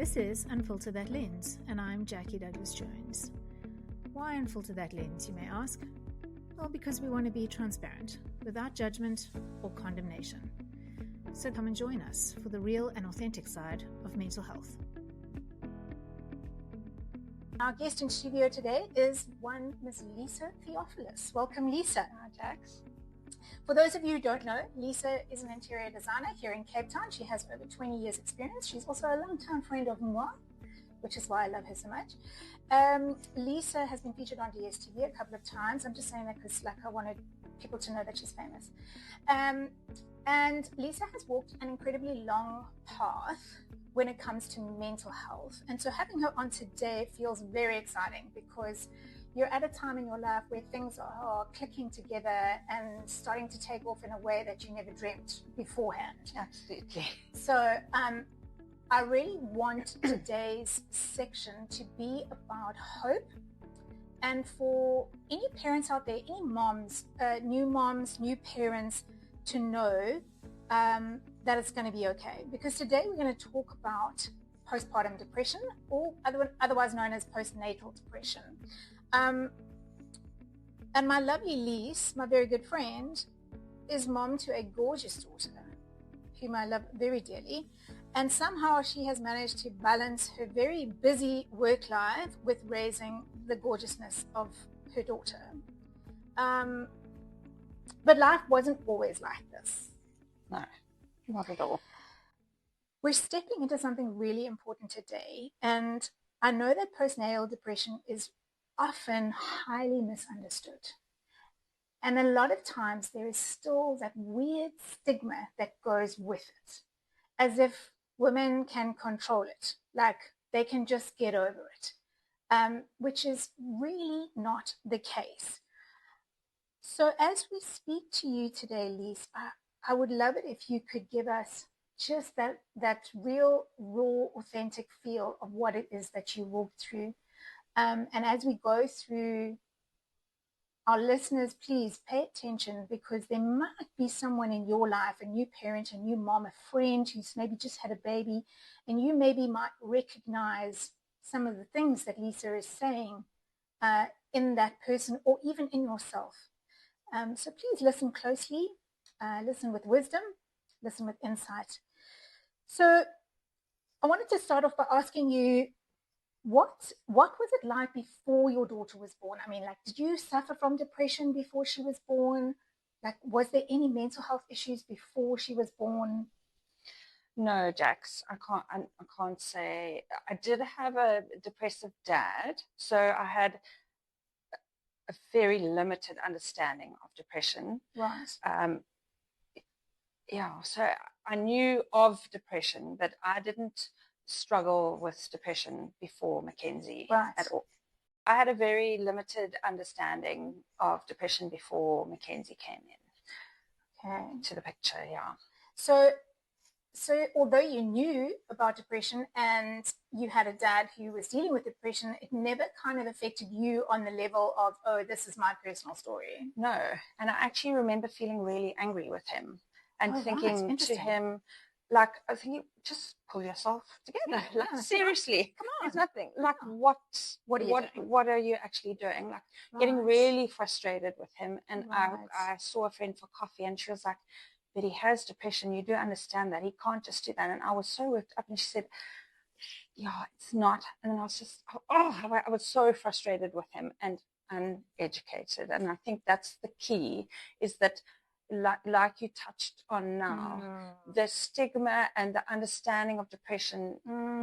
This is Unfilter That Lens, and I'm Jackie Douglas-Jones. Why unfilter that lens, you may ask? Well, because we want to be transparent, without judgment or condemnation. So come and join us for the real and authentic side of mental health. Our guest in studio today is one Miss Lisa Theophilus. Welcome, Lisa. Hi, Jax. For those of you who don't know, Lisa is an interior designer here in Cape Town. She has over 20 years experience. She's also a long-time friend of moi, which is why I love her so much. Lisa has been featured on DSTV a couple of times. I'm just saying that because I wanted people to know that she's famous. And Lisa has walked an incredibly long path when it comes to mental health. And so having her on today feels very exciting because you're at a time in your life where things are clicking together and starting to take off in a way that you never dreamt beforehand. Absolutely. So I really want today's section to be about hope. And for any parents out there, any moms, new parents, to know that it's going to be okay. Because today we're going to talk about postpartum depression, or otherwise known as postnatal depression. And my lovely Lise, my very good friend, is mom to a gorgeous daughter, whom I love very dearly. And somehow she has managed to balance her very busy work life with raising the gorgeousness of her daughter. But life wasn't always like this. No, not at all. We're stepping into something really important today. And I know that postnatal depression is often highly misunderstood. And a lot of times there is still that weird stigma that goes with it, as if women can control it, like they can just get over it, which is really not the case. So as we speak to you today, Lise, I would love it if you could give us just that real, raw, authentic feel of what it is that you walked through. And as we go through, our listeners, please pay attention, because there might be someone in your life, a new parent, a new mom, a friend who's maybe just had a baby, and you maybe might recognize some of the things that Lisa is saying in that person, or even in yourself. So please listen closely, listen with wisdom, listen with insight. So I wanted to start off by asking you, what was it like before your daughter was born? I mean, did you suffer from depression before she was born? Was there any mental health issues before she was born? No, Jax, I can't say. I did have a depressive dad, so I had a very limited understanding of depression. Right. So I knew of depression, but I didn't struggle with depression before Mackenzie at all. I had a very limited understanding of depression before Mackenzie came in to the picture. So although you knew about depression and you had a dad who was dealing with depression, it never kind of affected you on the level of, oh, this is my personal story. No. And I actually remember feeling really angry with him and thinking to him, I think, just pull yourself together. Seriously, come on. There's nothing. What are you actually doing? Getting really frustrated with him. And I saw a friend for coffee, and she was like, but he has depression. You do understand that. He can't just do that. And I was so worked up, and she said, yeah, it's not. And then I was just, I was so frustrated with him and uneducated. And I think that's the key, is that like you touched on now, the stigma and the understanding of depression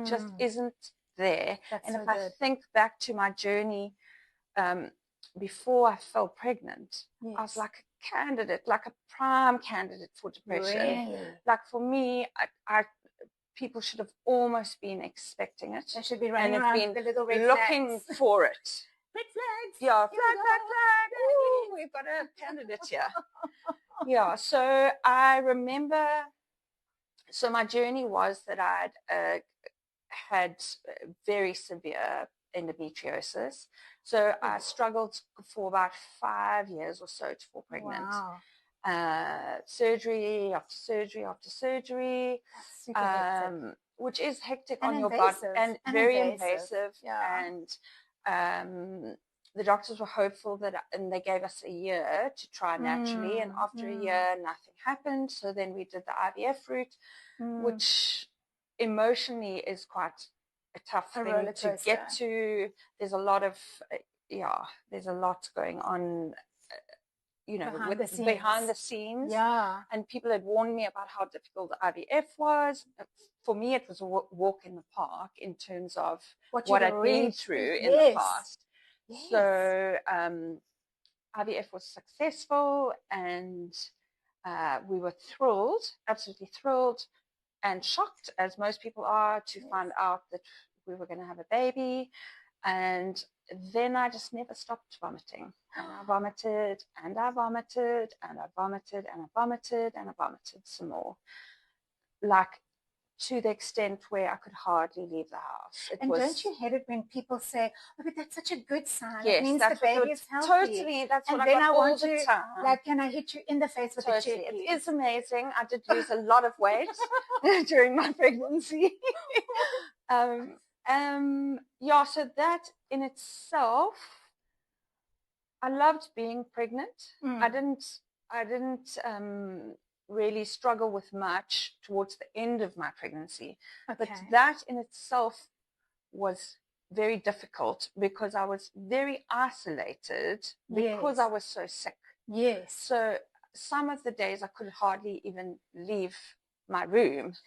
just isn't there. And if I think back to my journey before I fell pregnant, I was like a candidate, like a prime candidate for depression. Really? For me, I people should have almost been expecting it. They should be running around with the little red looking flags. for it. Red flags. Yeah, flag. Ooh, we've got a candidate here. Yeah, so I remember, my journey was that I'd had very severe endometriosis. So I struggled for about 5 years or so to fall pregnant. Wow. Surgery after surgery after surgery. which is hectic and on invasive, your body and very invasive. Yeah. And the doctors were hopeful and they gave us a year to try naturally. And after a year, nothing happened. So then we did the IVF route, which emotionally is quite a tough thing to get to. There's a lot of, there's a lot going on, behind the scenes. Yeah. And people had warned me about how difficult the IVF was. For me, it was a walk in the park in terms of what I'd been through in the past. Yes. So IVF was successful, and we were thrilled, absolutely thrilled, and shocked, as most people are, to find out that we were going to have a baby. And then I just never stopped vomiting. And I vomited, and I vomited, and I vomited, and I vomited, and I vomited some more. Like, to the extent where I could hardly leave the house. Don't you hate it when people say, oh, but that's such a good sign. Yes, it means the baby is healthy. Totally, that's what I got all the time. Like, can I hit you in the face with a chair? It is amazing. I did lose a lot of weight during my pregnancy. So that in itself, I loved being pregnant. I didn't really struggle with much towards the end of my pregnancy. But that in itself was very difficult because I was very isolated because I was so sick. Yes. So some of the days I could hardly even leave my room.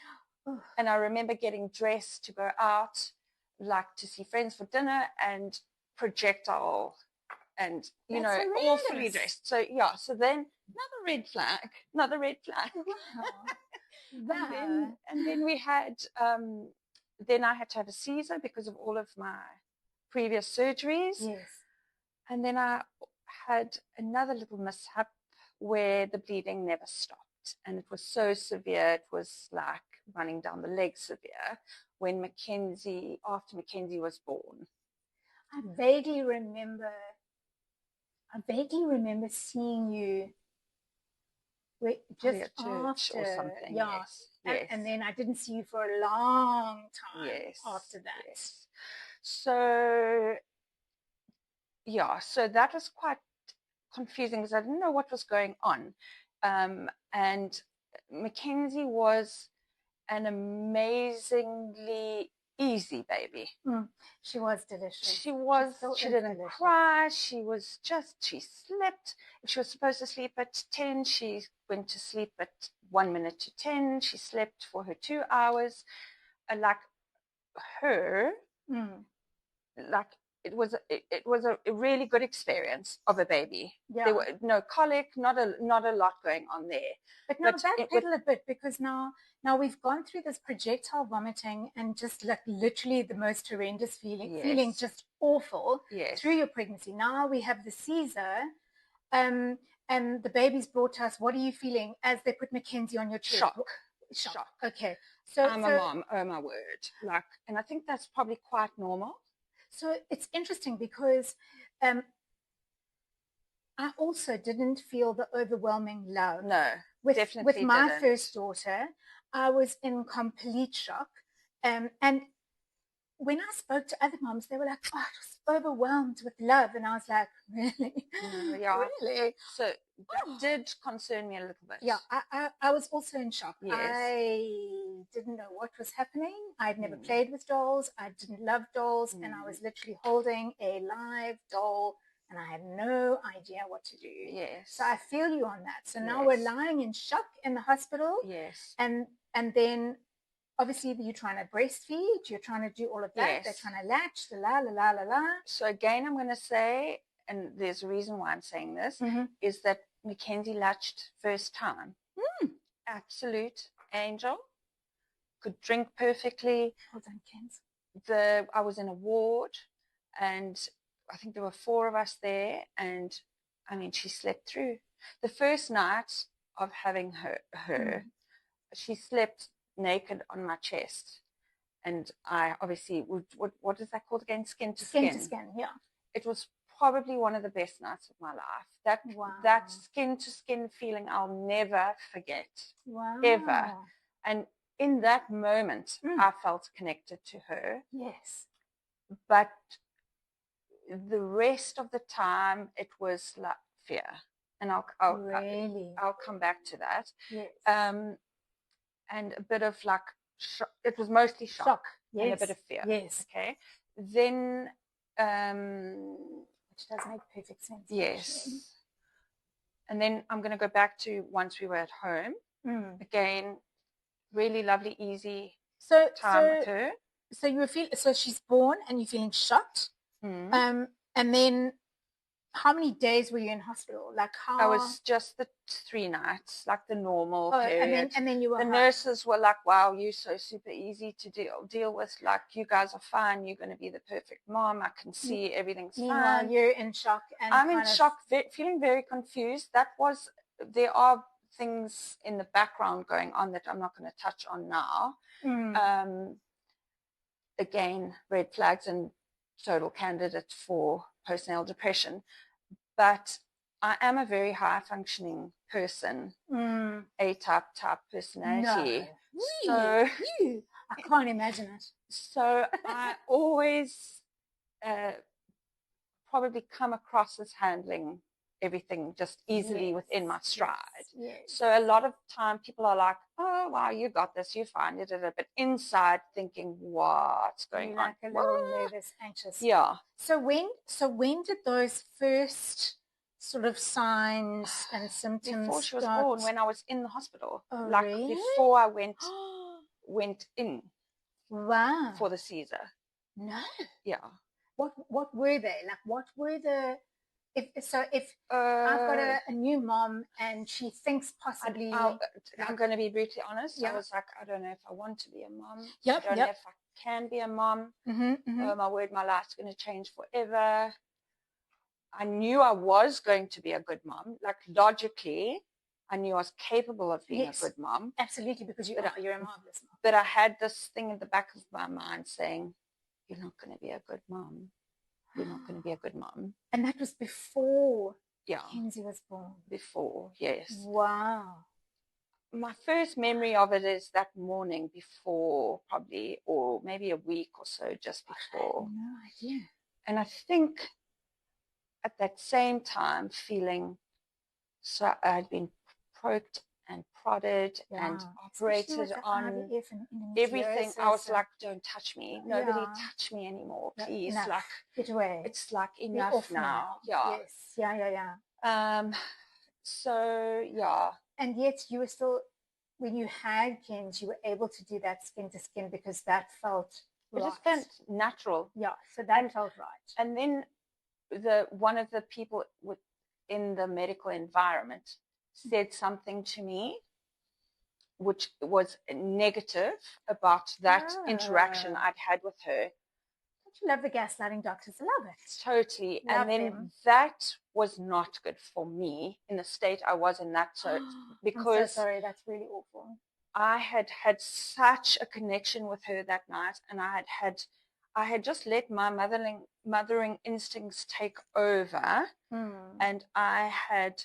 And I remember getting dressed to go out, like to see friends for dinner, and projectile and, all fully dressed. So, so then another red flag. Wow. and then we had, then I had to have a Caesar because of all of my previous surgeries. Yes. And then I had another little mishap where the bleeding never stopped. And it was so severe, it was like running down the leg severe when after Mackenzie was born. I vaguely remember seeing you just after, or something. Yeah. Yes. And then I didn't see you for a long time after that. Yes. So, so that was quite confusing because I didn't know what was going on. And Mackenzie was an amazingly easy baby. She was delicious. She didn't cry. She slept. If she was supposed to sleep at 10, she went to sleep at 1 minute to 10. She slept for her 2 hours. Like her, like it was a really good experience of a baby. Yeah. There were no colic, not a lot going on there. But now backpedal a bit, because now we've gone through this projectile vomiting and just like literally the most horrendous feeling just awful through your pregnancy. Now we have the Caesar, and the baby's brought to us. What are you feeling as they put Mackenzie on your chest? Shock. Okay. So I'm a mom. Oh my word! And I think that's probably quite normal. So it's interesting because I also didn't feel the overwhelming love. No, with my first daughter, I was in complete shock. And when I spoke to other moms, they were like, oh, I was overwhelmed with love. And I was like, really? Really? So that did concern me a little bit. Yeah, I was also in shock. Yes. I didn't know what was happening. I'd never played with dolls. I didn't love dolls. And I was literally holding a live doll, and I had no idea what to do. Yes. So I feel you on that. So now we're lying in shock in the hospital. Yes. And then obviously you're trying to breastfeed, you're trying to do all of that. Yes. They're trying to latch, the la. So again, I'm going to say, and there's a reason why I'm saying this, is that Mackenzie latched first time. Absolute angel. Could drink perfectly. Well done, Kenz. I was in a ward, and I think there were 4 of us there, and I mean, she slept through. The first night of having her, she slept naked on my chest, and I obviously, what is that called again? Skin to skin. Skin to skin, yeah. It was probably one of the best nights of my life. That skin to skin feeling I'll never forget. Wow. Ever. And in that moment, I felt connected to her. Yes. But the rest of the time, it was like fear. And I'll come back to that. Yes. And a bit of like, it was mostly shock. Yes. And a bit of fear. Yes. Okay. Then, which does make perfect sense. Yes. Actually. And then I'm going to go back to once we were at home. Again, really lovely, easy time with her. So so she's born and you're feeling shocked. And then how many days were you in hospital? Like how? I was just the 3 nights, like the normal period. And then you were the nurses were like, wow, you're so super easy to deal with. Like, you guys are fine. You're going to be the perfect mom. I can see everything's fine. You're in shock. And I'm in shock, feeling very confused. There are things in the background going on that I'm not going to touch on now. Again, red flags and total candidate for postnatal depression. But I am a very high-functioning person, A-type personality. No. I can't imagine it. So I always probably come across as handling everything just easily within my stride. Yes. So a lot of time people are like, oh, wow, you got this, you find it. But inside thinking, what's going on? Like a little nervous, anxious. Yeah. So when did those first sort of signs and symptoms Before she was born, when I was in the hospital. Oh, like really? Before I went in. Wow. For the Caesar. No. Yeah. What were they? Like, what were the... If I've got a new mom and she thinks possibly... I'm going to be brutally honest. I was like, I don't know if I want to be a mom. Yep, I don't know if I can be a mom. Oh, my word, my life's going to change forever. I knew I was going to be a good mom. Like, logically, I knew I was capable of being a good mom. Absolutely, because you're a marvelous mom. But I had this thing in the back of my mind saying, you're not going to be a good mom. You're not going to be a good mom. And that was before Kenzie was born. Before, yes. Wow. My first memory of it is that morning before, probably, or maybe a week or so just before. I have no idea. And I think at that same time feeling, so I'd been poked and prodded and operated on everything. I was like, don't touch me. Nobody touch me anymore, please. Enough. Like, get away. It's like enough now. Yeah. Yes. Yeah. So, yeah. And yet you were still, when you had Ken's, you were able to do that skin to skin because that felt right. It just felt natural. Yeah. So that felt right. And then one of the people in the medical environment said something to me which was negative about that interaction I'd had with her. Don't you love the gaslighting doctors? I love it. Totally. And then that was not good for me in the state I was in that. So because I'm so sorry, that's really awful. I had such a connection with her that night, and I had just let my mothering instincts take over, and I had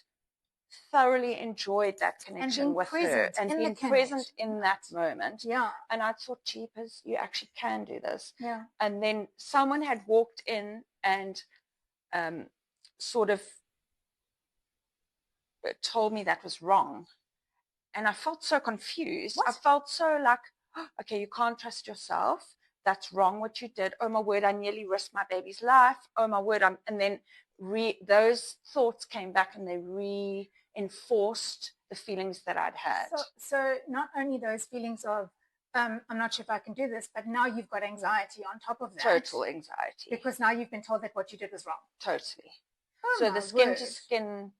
thoroughly enjoyed that connection with her and been present in that moment. Yeah. And I thought, jeepers, you actually can do this. Yeah. And then someone had walked in and sort of told me that was wrong. And I felt so confused. What? I felt so like, oh, okay, you can't trust yourself. That's wrong what you did. Oh, my word, I nearly risked my baby's life. Oh, my word. And then those thoughts came back and they reinforced the feelings that I'd had. So not only those feelings of, I'm not sure if I can do this, but now you've got anxiety on top of that. Total anxiety. Because now you've been told that what you did was wrong. Totally. Oh, so the skin to skin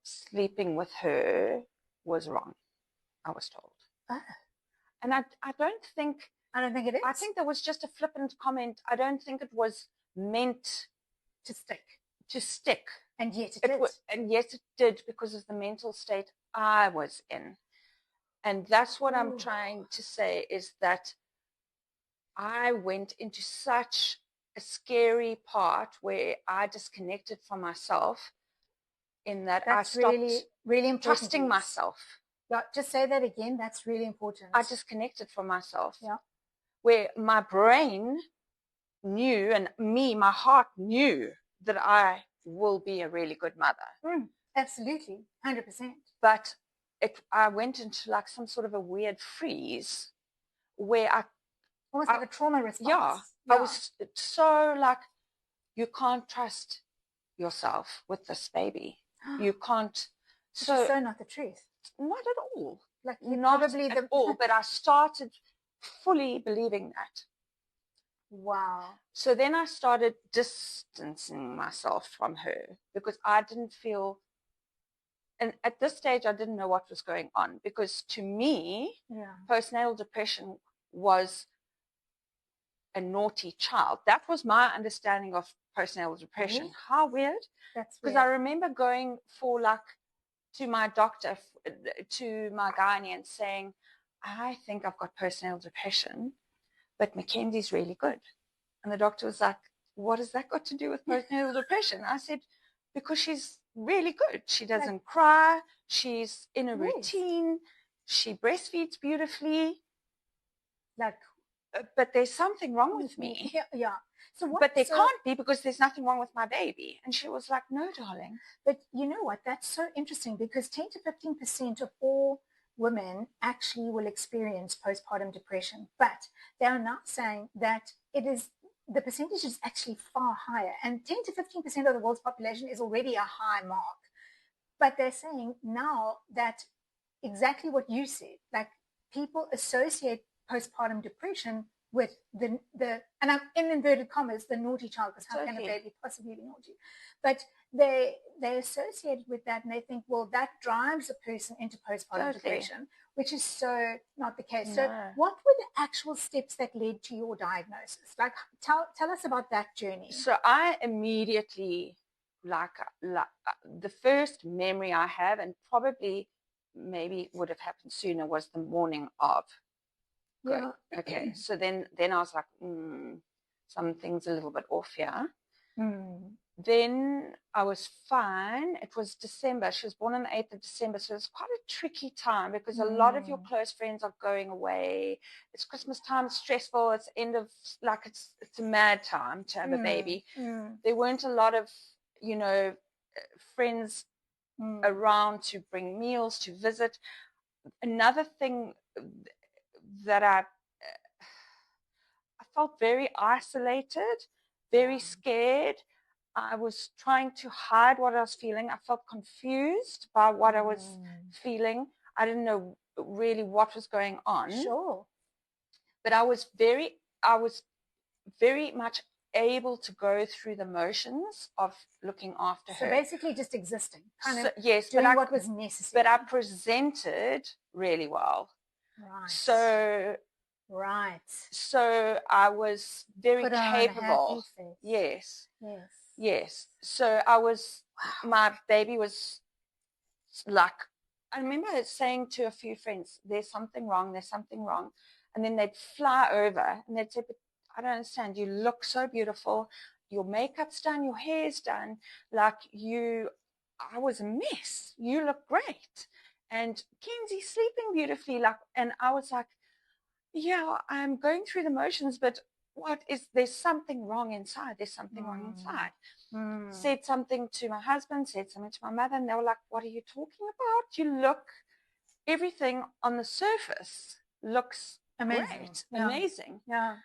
sleeping with her was wrong, I was told. Oh. And I don't think it is. I think that was just a flippant comment. I don't think it was meant to stick. And yet it did. And yet it did, because of the mental state I was in. And that's what I'm trying to say, is that I went into such a scary part where I disconnected from myself, in that I stopped really important trusting myself. Yeah, just say that again. That's really important. I disconnected from myself. Yeah. Where my brain knew, and my heart knew that I will be a really good mother. Absolutely, 100%. But I went into like some sort of a weird freeze where almost like a trauma response. Yeah, I was so like, you can't trust yourself with this baby. You can't. Which is so not the truth. Not at all. Like not at all. But I started fully believing that. Wow. So then I started distancing myself from her because I didn't feel, and at this stage I didn't know what was going on, because to me, postnatal depression was a naughty child. That was my understanding of postnatal depression. Really? How weird. That's because I remember going for like to my doctor, to my gynae, and saying, I think I've got postnatal depression, but Mackenzie's really good. And the doctor was like, what has that got to do with postnatal depression? I said, because she's really good. She doesn't cry. She's in a routine. She breastfeeds beautifully. But there's something wrong with me. Yeah. But there can't be, because there's nothing wrong with my baby. And she was like, no, darling. But you know what? That's so interesting, because 10 to 15% of all women actually will experience postpartum depression. But they are now saying that the percentage is actually far higher. And 10 to 15% of the world's population is already a high mark. But they're saying now that exactly what you said, like people associate postpartum depression with the and I'm in inverted commas, the naughty child, because how can a baby possibly be naughty? But they associate it with that, and they think, well, that drives a person into postpartum depression, which is so not the case. No. So what were the actual steps that led to your diagnosis? Like, tell us about that journey. So I immediately, like the first memory I have, and probably maybe would have happened sooner, was the morning of. Yeah. Okay. So then I was like, something's a little bit off here. Then I was fine. It was December. She was born on the 8th of December. So it's quite a tricky time, because a lot of your close friends are going away. It's Christmas time. It's stressful. It's end of, like, it's a mad time to have a baby. There weren't a lot of, friends around to bring meals, to visit. Another thing that I felt very isolated, very scared. I was trying to hide what I was feeling. I felt confused by what I was feeling. I didn't know really what was going on. Sure. But I was very much able to go through the motions of looking after her. So basically just existing, yes, doing what was necessary. But I presented really well. Right. So I was very capable. Yes. So I was, my baby was like, I remember saying to a few friends, there's something wrong. And then they'd fly over and they'd say, but I don't understand. You look so beautiful. Your makeup's done. Your hair's done. I was a mess. You look great. And Kenzie's sleeping beautifully. And I was like, yeah, I'm going through the motions, but there's something wrong inside. Said something to my husband, said something to my mother, and they were like, what are you talking about? You look, everything on the surface looks amazing. Yeah.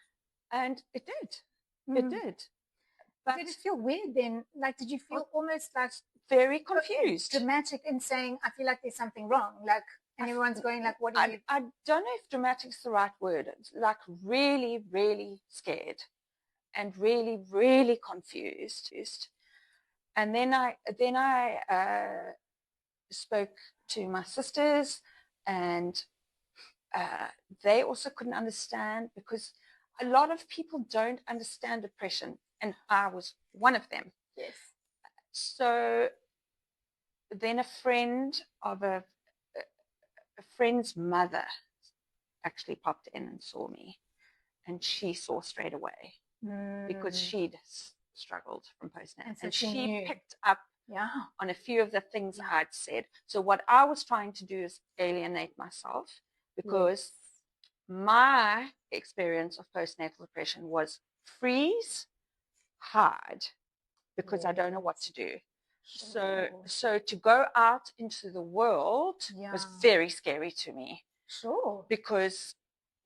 And it did. But did it feel weird then? Like, did you feel almost like very confused, dramatic in saying, I feel like there's something wrong? Like, and everyone's going like, what are you? I don't know if dramatic's the right word. It's like really, really scared and really, really confused. And then I spoke to my sisters, and they also couldn't understand, because a lot of people don't understand depression, and I was one of them. Yes. So then a friend of a friend's mother actually popped in and saw me, and she saw straight away because she'd struggled from postnatal, and she picked up on a few of the things I'd said. So what I was trying to do is alienate myself, because my experience of postnatal depression was freeze, hide, because I don't know what to do. So to go out into the world was very scary to me. Because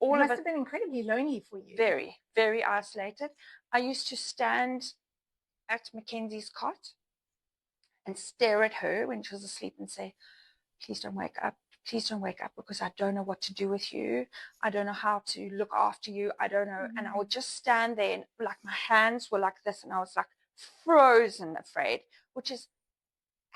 it must have been incredibly lonely for you. Very, very isolated. I used to stand at Mackenzie's cot and stare at her when she was asleep and say, please don't wake up. Please don't wake up, because I don't know what to do with you. I don't know how to look after you. I don't know. And I would just stand there and like my hands were like this, and I was like frozen afraid, which is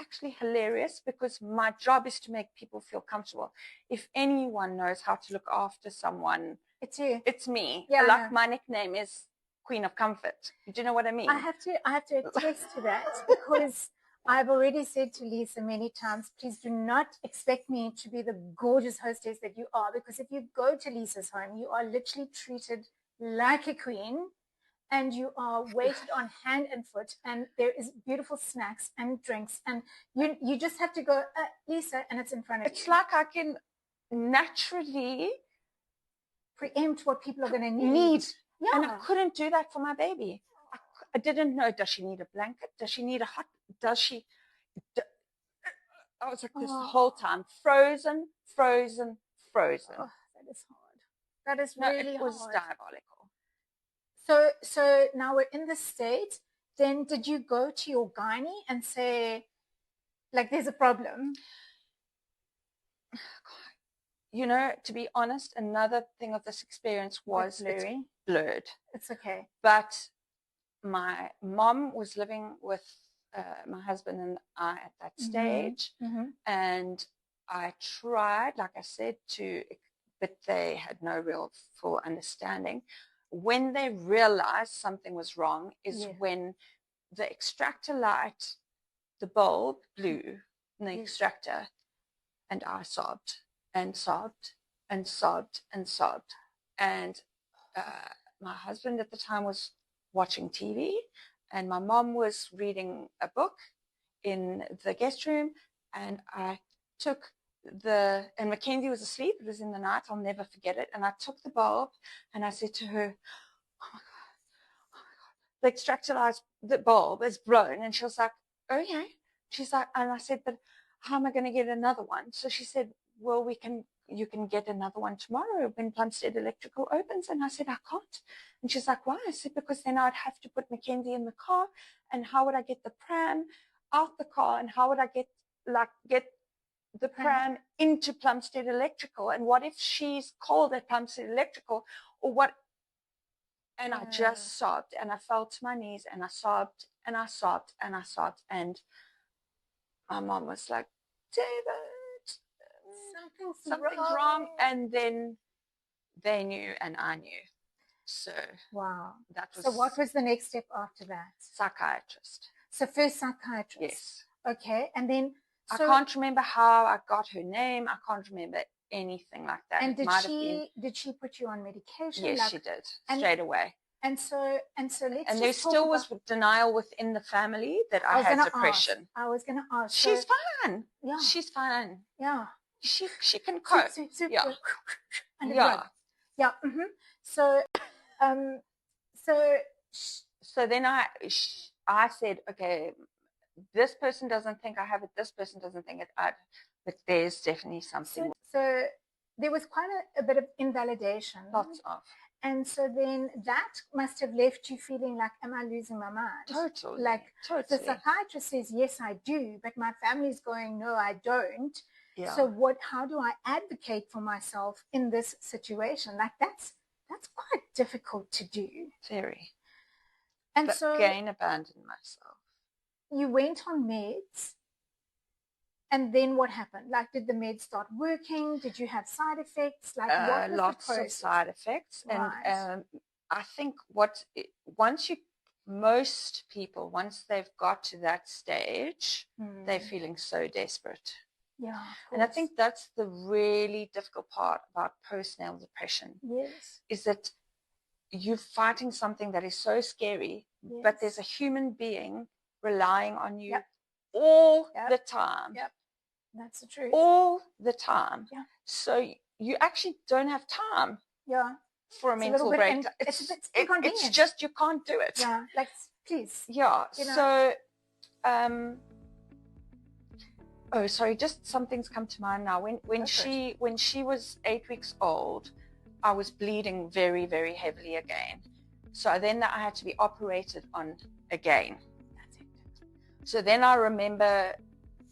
actually hilarious, because my job is to make people feel comfortable. If anyone knows how to look after someone, it's you. It's me. Like my nickname is Queen of Comfort. Do you know what I mean? I have to attest to that, because I've already said to Lisa many times, please do not expect me to be the gorgeous hostess that you are, because if you go to Lisa's home, you are literally treated like a queen, and you are waited on hand and foot, and there is beautiful snacks and drinks, and you just have to go, Lisa, and it's in front of you. It's like I can naturally preempt what people are going to need. And I couldn't do that for my baby. I didn't know, does she need a blanket? Does she need a hot? I was like this the whole time, frozen. Oh, that is hard. That is really hard. It was diabolical. So now we're in the States. Then did you go to your gynae and say, like, there's a problem? You know, to be honest, another thing of this experience was it's blurred. It's okay. But my mom was living with my husband and I at that stage. And I tried, like I said, but they had no real full understanding. When they realized something was wrong is when the extractor light, the bulb blew in the extractor, and I sobbed and sobbed and sobbed and sobbed. And my husband at the time was watching TV, and my mom was reading a book in the guest room, and I took and Mackenzie was asleep. It was in the night. I'll never forget it. And I took the bulb and I said to her, oh my God, the extractor light, the bulb is blown. And she was like, oh yeah. She's like, and I said, but how am I going to get another one? So she said, well, you can get another one tomorrow when Plumstead Electrical opens. And I said, I can't. And she's like, why? I said, because then I'd have to put Mackenzie in the car, and how would I get the pram out the car, and how would I get the pram into Plumstead Electrical, and what if she's cold at Plumstead Electrical, or what? And I just sobbed, and I fell to my knees, and I sobbed, and I sobbed, and I sobbed, and my mom was like, David, something's wrong. And then they knew, and I knew. So that was. So what was the next step after that? Psychiatrist. So first psychiatrist. Yes. Okay, and then. I can't remember how I got her name. I can't remember anything like that. And did she put you on medication? Yes, she did, straight away. And so there still was denial within the family that I had depression. I was going to ask. She's fine. Yeah. She's fine. Yeah. She can cope. Yeah. Yeah. Yeah. So then I said, okay, this person doesn't think I have it, this person doesn't think it, but there's definitely something. So there was quite a bit of invalidation. Lots of. And so then that must have left you feeling like, am I losing my mind? Totally. The psychiatrist says, yes, I do, but my family's going, no, I don't. Yeah. So how do I advocate for myself in this situation? Like that's quite difficult to do. Very. And but so again, abandoned myself. You went on meds, and then what happened? Like, did the meds start working? Did you have side effects? Like, what was lots the process? Of side effects. Right. And I think most people, once they've got to that stage, they're feeling so desperate. Yeah. And I think that's the really difficult part about postnatal depression. Yes. Is that you're fighting something that is so scary, but there's a human being relying on you all Yep. the time. Yep. That's the truth. All the time. Yeah. So you actually don't have time. Yeah. For a mental break. It's just you can't do it. Yeah. Like, please. Yeah. You know? So oh, sorry, just something's come to mind now. When she was 8 weeks old, I was bleeding very, very heavily again. So then I had to be operated on again. That's it. So then I remember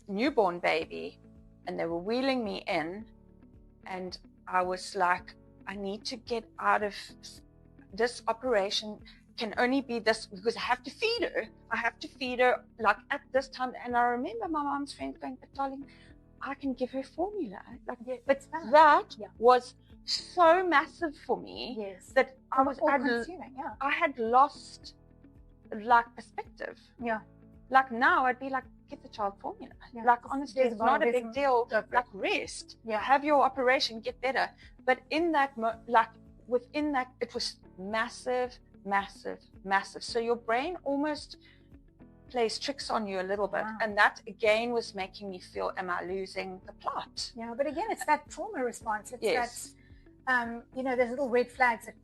newborn baby, and they were wheeling me in, and I was like, I need to get out of this operation. Can only be this, because I have to feed her. I have to feed her like at this time. And I remember my mom's friend going, but darling, I can give her formula. Like, yeah, but that was so massive for me. Yes. That I had lost like perspective. Yeah. Like now I'd be like, get the child formula. Yeah. Like honestly, it's not a big deal. Like rest. Yeah. Have your operation, get better. But in that, like within that, it was massive. So your brain almost plays tricks on you a little bit. Wow. And that again was making me feel, am I losing the plot? Yeah, but again, it's that trauma response. It's yes. that, you know, there's little red flags that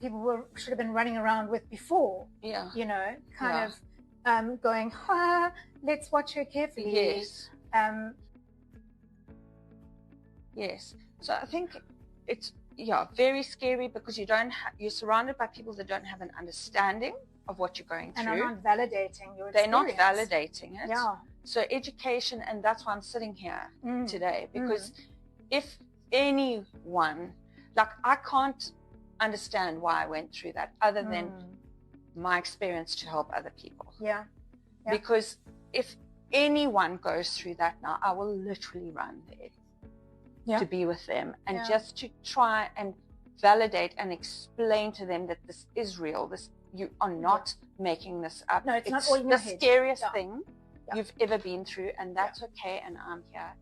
people should have been running around with before. Yeah. You know, kind of going, let's watch her carefully. Yes. Yes. So I think it's, very scary, because you're surrounded by people that don't have an understanding of what you're going through. And are not validating your experience. They're not validating it. Yeah. So education, and that's why I'm sitting here today, because if anyone, like I can't understand why I went through that other than my experience to help other people. Yeah. Because if anyone goes through that now, I will literally run there. To be with them and just to try and validate and explain to them that this is real. This, you are not making this up. No, it's not all in your head. The scariest thing you've ever been through, and that's okay. And I'm here